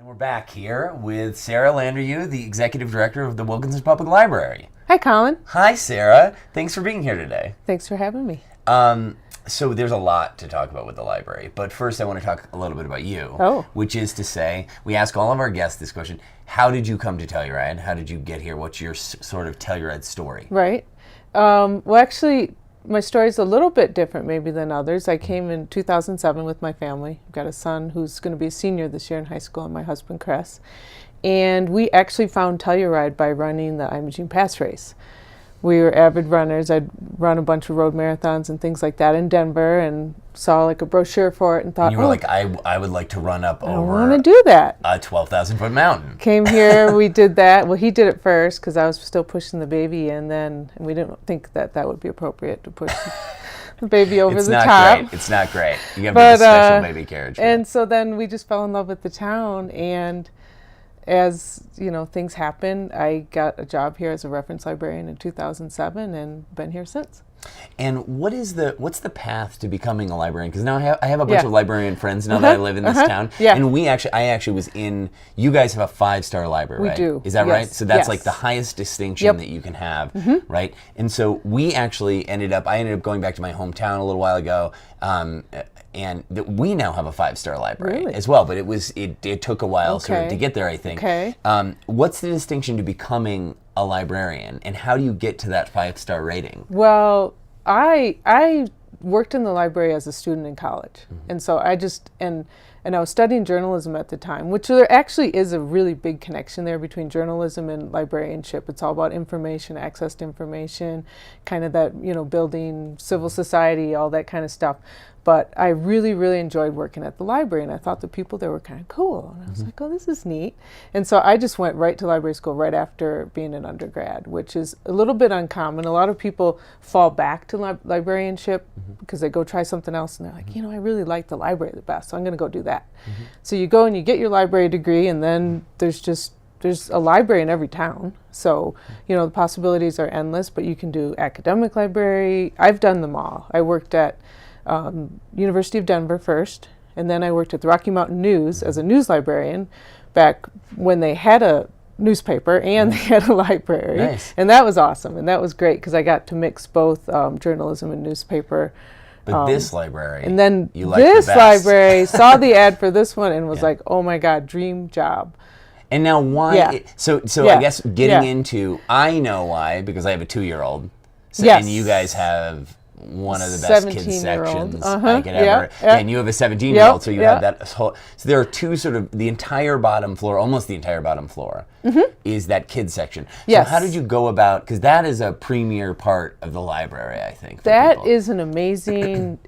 And we're back here with Sarah Landeryou, the Executive Director of the Wilkinson Public Library. Hi, Colin. Hi, Sarah. Thanks for being here today. Thanks for having me. So there's a lot to talk about with the library, but first I want to talk a little bit about you. Oh. Which is to say, we ask all of our guests this question: how did you come to Telluride? How did you get here? What's your sort of Telluride story? Right. Well, actually, my story's a little bit different maybe than others. I came in 2007 with my family. I've got a son who's going to be a senior this year in high school, and my husband, Chris. And we actually found Telluride by running the Imogene Pass race. We were avid runners. I'd run a bunch of road marathons and things like that in Denver, and saw like a brochure for it and thought, And you were like, I would like to run up I over want to do that. a 12,000-foot mountain. Came here, we did that. Well, he did it first because I was still pushing the baby, and we didn't think that would be appropriate to push the baby over the top. Great. It's not great. You have a special baby carriage. And so then we just fell in love with the town, and as you know, things happen. I got a job here as a reference librarian in 2007, and been here since. And what's the path to becoming a librarian? Because now I have a bunch of librarian friends now that I live in this town. Yeah. And I actually was in. You guys have a 5-star library, right? We do. Is that right? So that's like the Yes. highest distinction that you can have, right? And so we actually ended up going back to my hometown a little while ago. And we now have a 5-star library as well, but it took a while sort of to get there, I think. Okay. What's the distinction to becoming a librarian, and how do you get to that 5-star rating? Well, I worked in the library as a student in college, and so I was studying journalism at the time, which there actually is a really big connection there between journalism and librarianship. It's all about information, access to information, kind of that, building civil society, all that kind of stuff. But I really, really enjoyed working at the library, and I thought the people there were kind of cool. And I was like, oh, this is neat. And so I just went right to library school right after being an undergrad, which is a little bit uncommon. A lot of people fall back to librarianship because they go try something else, and they're like, I really like the library the best, so I'm going to go do that. So you go and you get your library degree, and then there's a library in every town. So, the possibilities are endless, but you can do academic library. I've done them all. I worked at University of Denver first, and then I worked at the Rocky Mountain News as a news librarian back when they had a newspaper and they had a library. Nice. And that was awesome, and that was great because I got to mix both journalism and newspaper. But this library, and then you liked this the best. library saw the ad for this one and was like, oh my God, dream job. And now why? Yeah. So I guess getting into, I know why, because I have a 2-year-old. So, Yes. And you guys have one of the best kids 17-year-old. sections I could ever. Yeah. And you have a 17-year-old, Yep. so you have that whole. So there are two sort of the entire bottom floor, almost the entire bottom floor, is that kids section. Yes. So how did you go about? Because that is a premier part of the library, I think. That is an amazing,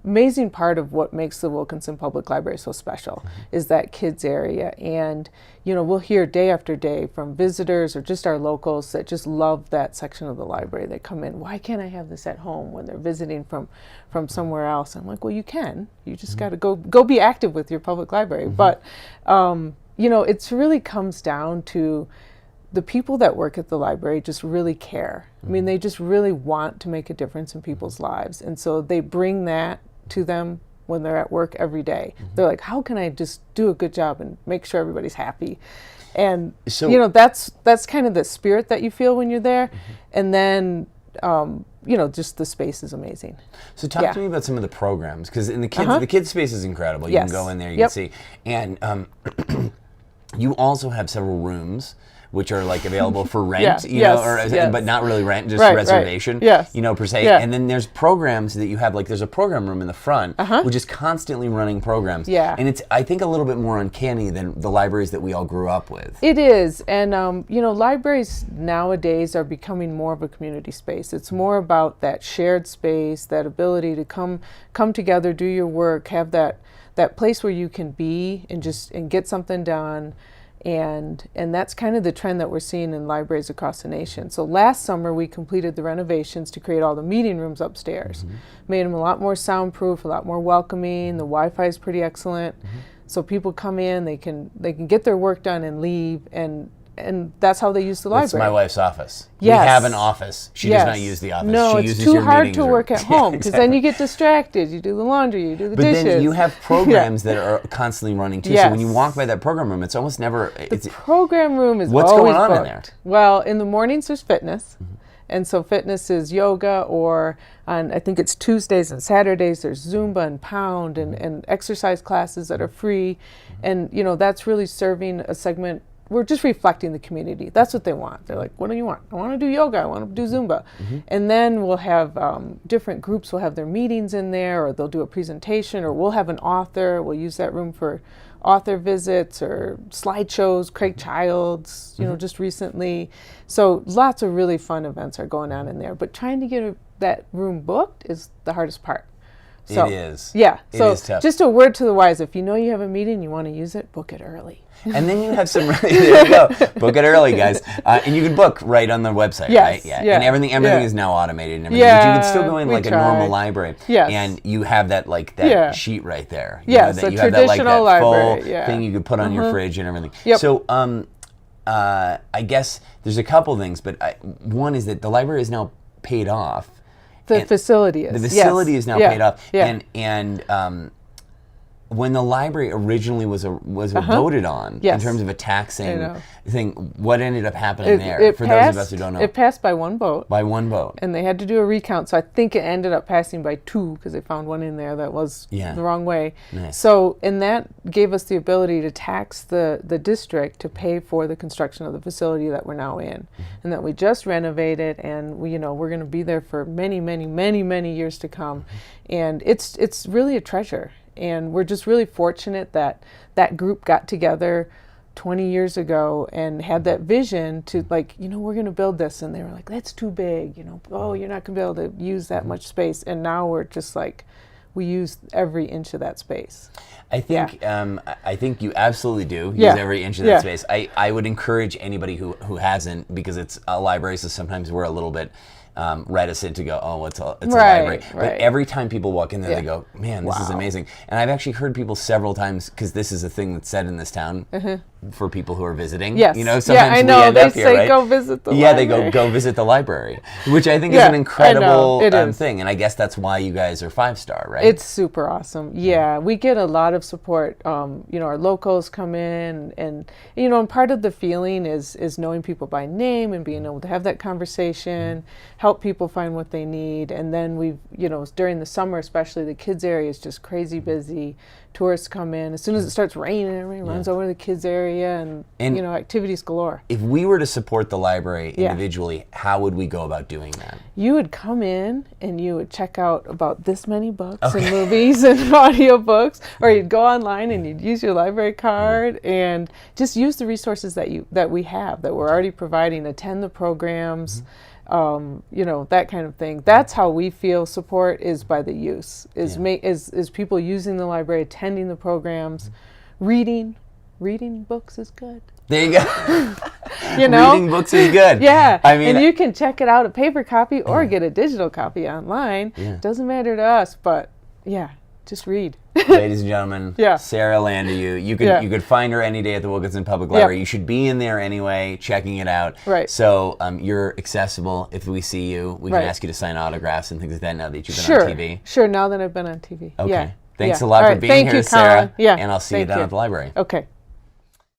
amazing part of what makes the Wilkinson Public Library so special, is that kids area. And, we'll hear day after day from visitors or just our locals that just love that section of the library. They come in, why can't I have this at home when they're visiting from somewhere else? I'm like, well, you can. You just got to go be active with your public library. But, it really comes down to the people that work at the library just really care. I mean, they just really want to make a difference in people's lives. And so they bring that to them when they're at work every day. They're like, how can I just do a good job and make sure everybody's happy? And, So- that's kind of the spirit that you feel when you're there. And then, just the space is amazing. So talk to me about some of the programs, because in the kids space is incredible. You can go in there, you can see. And you also have several rooms which are like available for rent, but not really rent, just reservation, per se. Yeah. And then there's programs that you have, like there's a program room in the front, which is constantly running programs. Yeah. And it's, I think, a little bit more uncanny than the libraries that we all grew up with. It is. And, libraries nowadays are becoming more of a community space. It's more about that shared space, that ability to come together, do your work, have that place where you can be and get something done. And that's kind of the trend that we're seeing in libraries across the nation. So last summer we completed the renovations to create all the meeting rooms upstairs. Made them a lot more soundproof, a lot more welcoming. The Wi-Fi is pretty excellent. So people come in, they can get their work done and leave, and and that's how they use the library. It's my wife's office. Yes. We have an office. She does not use the office. No, she it's too hard to work at home because then you get distracted. You do the laundry, you do the dishes. But then you have programs that are constantly running too. Yes. So when you walk by that program room, it's almost never. The program room is what's always going on booked. In there? Well, in the mornings there's fitness. And so fitness is yoga, or on I think it's Tuesdays and Saturdays there's Zumba and Pound and exercise classes that are free. And that's really serving a segment. We're just reflecting the community. That's what they want. They're like, what do you want? I want to do yoga. I want to do Zumba. And then we'll have different groups will have their meetings in there, or they'll do a presentation, or we'll have an author. We'll use that room for author visits or slideshows. Craig Childs, just recently. So lots of really fun events are going on in there. But trying to get that room booked is the hardest part. So, it is. Yeah. So it is tough. Just a word to the wise: if you know you have a meeting, you want to use it, book it early. And then you have some. There you go. Book it early, guys. And you can book right on the website, right? Yeah. And everything is now automated and everything. Yeah, but you can still go in like a normal library. Yes. And you have that sheet right there. Yes, that a you have traditional that full library. thing you could put on your fridge and everything. Yep. So I guess there's a couple things, but one is that the library is now paid off. The facility is. The facility is now paid off. Yeah. And when the library originally was voted on in terms of a taxing thing, what ended up happening there? For those of us who don't know, it passed by one vote. By one vote, and they had to do a recount. So I think it ended up passing by 2 because they found one in there that was the wrong way. Nice. So and that gave us the ability to tax the district to pay for the construction of the facility that we're now in, and that we just renovated, and we're going to be there for many, many, many, many years to come, and it's really a treasure. And we're just really fortunate that that group got together 20 years ago and had that vision to we're going to build this. And they were like, that's too big, oh, you're not going to be able to use that much space. And now we're just like, we use every inch of that space. I think you absolutely do use every inch of that space. I would encourage anybody who hasn't, because it's a library, so sometimes we're a little bit reticent to go, oh, it's a library. Right. But every time people walk in there, they go, man, this is amazing. And I've actually heard people several times, because this is a thing that's said in this town for people who are visiting. Yes. Sometimes I know. we end They up here, say right? go visit the library. Yeah, they go visit the library, which I think is an incredible thing. And I guess that's why you guys are 5-star, right? It's super awesome. Yeah, we get a lot of support. Our locals come in, and part of the feeling is knowing people by name and being able to have that conversation, help people find what they need. And then we've, during the summer especially, the kids area is just crazy busy. Tourists come in. As soon as it starts raining, everybody runs over to the kids area, and activities galore. If we were to support the library individually, how would we go about doing that? You would come in and you would check out about this many books and movies and audiobooks, or you'd go online and you'd use your library card and just use the resources that we have, that we're already providing, attend the programs. That kind of thing. That's how we feel support is by the use, is people using the library, attending the programs, reading books is good. There you go. Reading books is good. Yeah. I mean, and you can check it out, a paper copy or get a digital copy online. Yeah. Doesn't matter to us, but just read. Ladies and gentlemen, Sarah Landeryou. You could find her any day at the Wilkinson Public Library. You should be in there anyway, checking it out. Right. So you're accessible. If we see you, we can ask you to sign autographs and things like that now that you've been on TV. Sure, now that I've been on TV. Okay. Yeah. Thanks a lot for being here, you, Sarah. Colin. Yeah. And I'll see you down at the library. Okay.